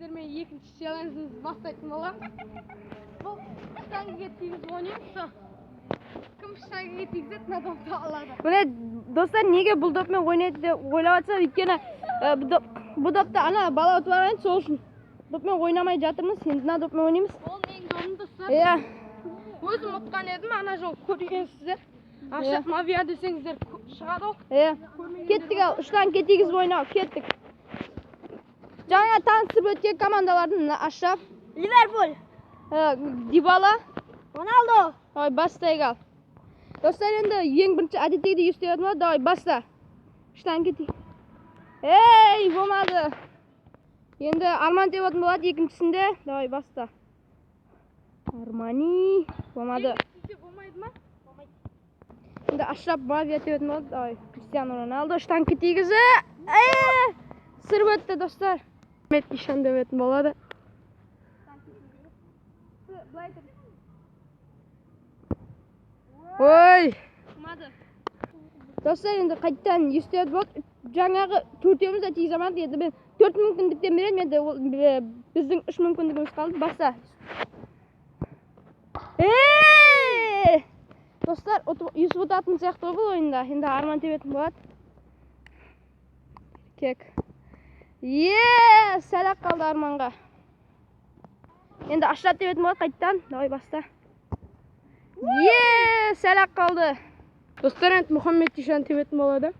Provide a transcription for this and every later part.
Sizlerмен екінші челленджімізді бастайтын боламыз. Бұл штангіге тигізіп ойнаймыз. Кім штангіге тигізеді, мына допты алады. Міне достар, неге бұл доппен ойнайды деп ойлап жатса, өйткені бұл допты ана бала ұтып алған, сол үшін доппен ойнамай жатырмыз. Енді мына доппен ойнаймыз. Ол менің допым достар. Иә. Өзім ұтқан едім, ана жол көргенсіздер. Ашық мавия десеңіздер шығады ол. Иә. Кеттік ал, штангіге тигізіп ойнау, кеттік. Жаңа таныстырып өткен командалардың Ашраф, Ливерпуль, Дибала, Роналдо. Давай бастайық ал. Достар, енді ең бірінші әдеттегідей естіп отырмыз. Давай баста. Штангіге тиг. Ей, болмады. Енді Арман деп отын болады екіншісінде. Давай баста. Армани. Болмады. Болмайды ма? Енді Ашраф Мавия деп отын болады. Давай. Кристиано Роналдо штангіге тигізі. Сырып өтті достар. Мет ишан деп отын болады. Ой. Достар, енді қайттан естіп бақ. Жаңағы төртеуміз де тигізе алмадық. Енді мен 4 мүмкіндіктен берем, енді біздің 3 мүмкіндігіміз қалды. Баса. Достар, Юсуп ұтатын сияқты бұл ойында. Енді Арман тебетін болады. Кек. Сәлақ қалды Арманға. Енді Ашраф тебетін болады қайттан. Давай баста. Сәлақ қалды. Достар, енді Мұхаммед Ишан тебетін болады.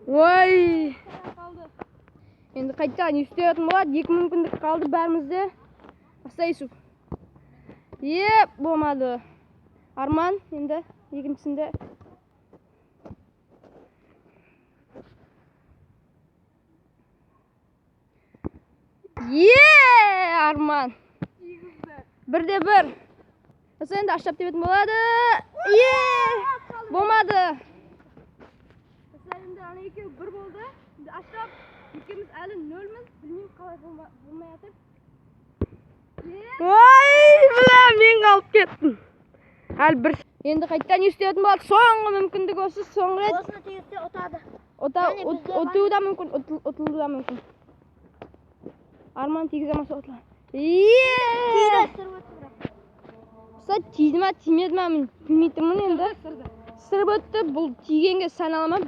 Ой! Енді қайттан Юсуп тебетін болады. 2 мүмкіндік қалды бәрімізде. Баста Юсуп. Болмады. Арман енді екіншісінде. Арман. 1-1. Осы енді Ашраф тебетін болады. Болмады. Енді ана екеу 1 болды. Енді Ашраф, екеуміз әлі 0-міз. Білмеймін қалай болмай жатыр. Ой, мен қалып кеттім. Әлі 1. Енді қайттан Юсуп тебетін болады. Соңғы мүмкіндік осы, соңғы рет. Осыны тигізсе ұтады. Ұтуы да мүмкін, ұтылуы да мүмкін. Арман тигізе маса ұтылады. Тиді ма, тимеді ма, мен білмей тұрмын енді. Сырып өтті, бұл тигенге саналы ма,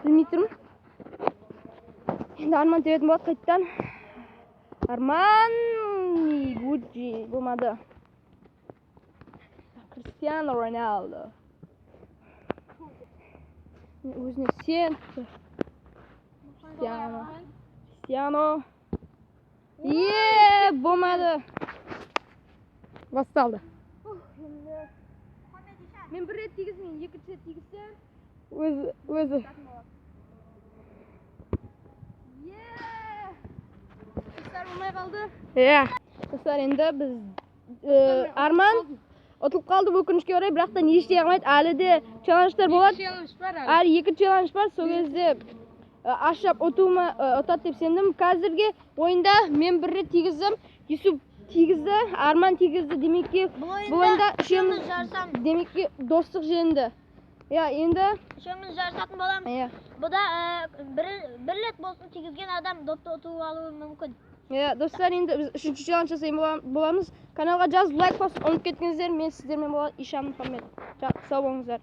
білмей тұрмын. Енді Арман тебетін болады қайттан. Арман, Гуджи, болмады. Кристиано Роналдо. Өзіне сен. Кристиано. Болмады. Басталды. Мен 1 рет тигізмейін, 2 рет тигізсем. Өзі. Достар, болмай қалды. Достар, енді біз Арман ұтылып қалды өкінішке орай, бірақ та не істей алмайды. Әлі де челленджтер болады. Әлі 2 челлендж бар. Сол кезде Ашраф ұтады деп сендім. Қазірге ойында мен 1 рет тигіздім. Юсуп тигізді, Арман тигізді. Демекке бұл ойында үшеуміз демекке достық жеңді. Енді үшеуміз жарысатын боламыз. Бұда 1 рет болсын тигізген адам допты ұтып алуы мүмкін. Достар, енді біз 3-ші челлендж жасайтын боламыз. Каналға жазып, лайк басып, ұмытып кеткеніздер, мен сіздермен болады Ишан Мұхаммед. Сау болыңыздар.